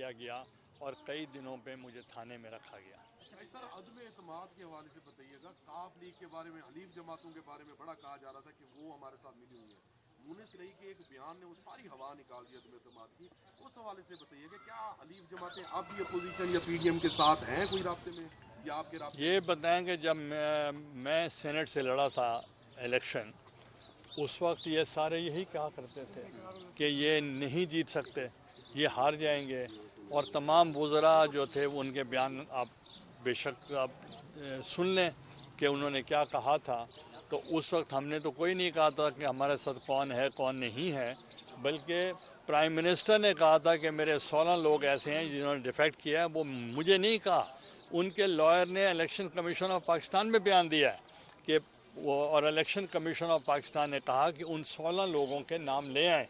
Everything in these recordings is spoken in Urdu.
لیا گیا اور کئی دنوں پہ مجھے تھانے میں رکھا گیا۔ سر عدم اعتماد کے حوالے سے بتائیے گا، کاف لیگ کے بارے میں، حلیف جماعتوں کے بارے میں بڑا کہا جا رہا تھا کہ وہ ہمارے ساتھ ملی ہوئی ہیں، مونس رئی کے ایک بیان نے وہ ساری ہوا نکال دی عدم اعتماد کی، اس حوالے سے بتائیے کہ کیا حلیف جماعتیں اب بھی اپوزیشن یا پی ڈی ایم کے ساتھ ہیں کوئی رابطے میں یا آپ کے رابطے؟ یہ بتائیں کہ جب میں سینٹ سے لڑا تھا الیکشن، اس وقت یہ سارے یہی کہا کرتے تھے کہ یہ نہیں جیت سکتے، یہ ہار جائیں گے، اور تمام وزراء جو تھے ان کے بیان آپ بے شک آپ سن لیں کہ انہوں نے کیا کہا تھا۔ تو اس وقت ہم نے تو کوئی نہیں کہا تھا کہ ہمارے ساتھ کون ہے کون نہیں ہے، بلکہ پرائم منسٹر نے کہا تھا کہ میرے 16 لوگ ایسے ہیں جنہوں نے ڈیفیکٹ کیا ہے۔ وہ مجھے نہیں کہا، ان کے لائر نے الیکشن کمیشن آف پاکستان میں بیان دیا ہے کہ اور الیکشن کمیشن آف پاکستان نے کہا کہ ان 16 لوگوں کے نام لے آئیں۔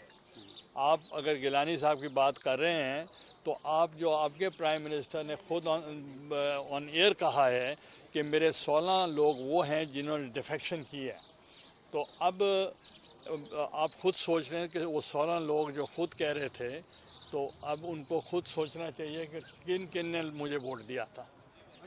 آپ اگر گیلانی صاحب کی بات کر رہے ہیں تو آپ کے پرائم منسٹر نے خود آن ایئر کہا ہے کہ میرے 16 لوگ وہ ہیں جنہوں نے ڈیفیکشن کی ہے۔ تو اب آپ خود سوچ رہے ہیں کہ وہ 16 لوگ جو خود کہہ رہے تھے، تو اب ان کو خود سوچنا چاہیے کہ کن کن نے مجھے ووٹ دیا تھا۔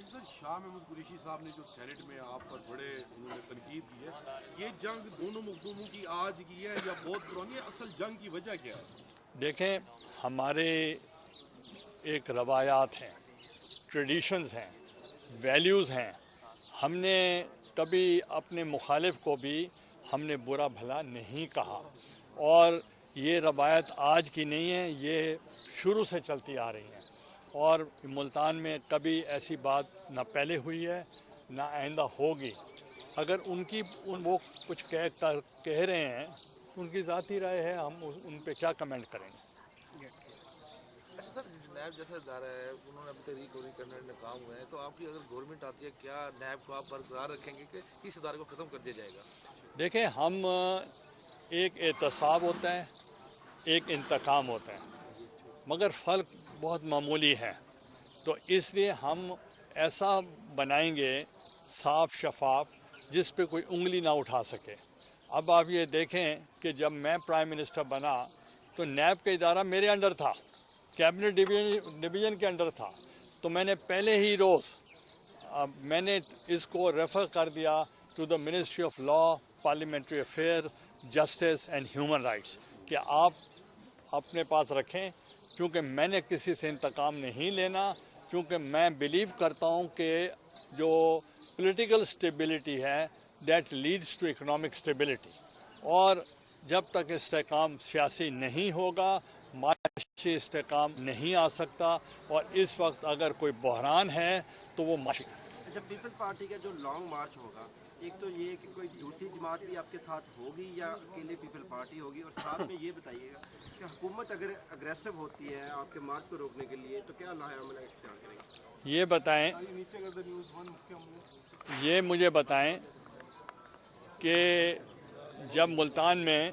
سر شاہ محمود قریشی صاحب نے جو سینٹ میں آپ پر بڑے انہوں نے تنقید کی ہے، یہ جنگ دونوں مخدوموں کی آج کی ہے یا بہت پرانی ہے؟ اصل جنگ کی وجہ کیا ہے؟ دیکھیں، ہمارے ایک روایات ہیں، ٹریڈیشنز ہیں، ویلیوز ہیں۔ ہم نے کبھی اپنے مخالف کو بھی ہم نے برا بھلا نہیں کہا، اور یہ روایت آج کی نہیں ہے، یہ شروع سے چلتی آ رہی ہیں، اور ملتان میں کبھی ایسی بات نہ پہلے ہوئی ہے نہ آئندہ ہوگی۔ اگر وہ کچھ کہہ رہے ہیں، ان کی ذاتی رائے ہے، ہم ان پہ کیا کمنٹ کریں گے۔ اچھا سر، نیب جیسا ادارہ ہے، انہوں نے ابھی تحریک کرنے میں ناکام ہوئے ہیں، تو آپ کی اگر گورنمنٹ آتی ہے کیا نیب کو آپ برقرار رکھیں گے کہ اس ادارے کو ختم کر دیا جائے گا؟ دیکھیں، ہم ایک احتساب ہوتا ہے، ایک انتقام ہوتا ہے، مگر فرق بہت معمولی ہے، تو اس لیے ہم ایسا بنائیں گے صاف شفاف جس پہ کوئی انگلی نہ اٹھا سکے۔ اب آپ یہ دیکھیں کہ جب میں پرائم منسٹر بنا تو نیب کا ادارہ میرے انڈر تھا، کیبنٹ ڈویژن کے انڈر تھا، تو میں نے پہلے ہی روز میں نے اس کو ریفر کر دیا to the ministry of law, parliamentary affair, justice and human rights کہ آپ اپنے پاس رکھیں، کیونکہ میں نے کسی سے انتقام نہیں لینا، کیونکہ میں بلیو کرتا ہوں کہ جو پولیٹیکل اسٹیبلٹی ہے that leads to economic stability, اور جب تک استحکام سیاسی نہیں ہوگا معاشی استحکام نہیں آ سکتا، اور اس وقت اگر کوئی بحران ہے تو وہ معاشی۔ اچھا، پیپلز پارٹی کا جو لانگ مارچ ہوگا، ایک تو یہ کہ کوئی دوسری جماعت بھی آپ کے ساتھ ہوگی یا اکیلے پیپل پارٹی ہوگی، اور ساتھ میں یہ بتائیے گا کہ حکومت اگر اگریسو ہوتی ہے آپ کے مارچ کو روکنے کے لیے تو کیا لایا عمل اختیار کرے گی؟ یہ مجھے بتائیں کہ جب ملتان میں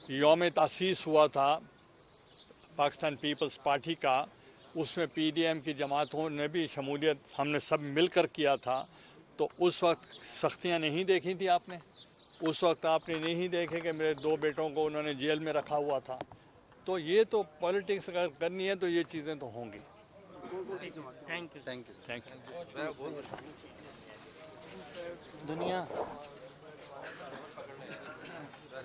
یوم تاسیس ہوا تھا پاکستان پیپلز پارٹی کا، اس میں پی ڈی ایم کی جماعتوں نے بھی شمولیت، ہم نے سب مل کر کیا تھا، تو اس وقت سختیاں نہیں دیکھی تھی آپ نے؟ اس وقت آپ نے نہیں دیکھے کہ میرے 2 بیٹوں کو انہوں نے جیل میں رکھا ہوا تھا؟ تو یہ تو پالیٹکس اگر کرنی ہے تو یہ چیزیں تو ہوں گی۔ Thank you. Thank you. میں بہت دنیا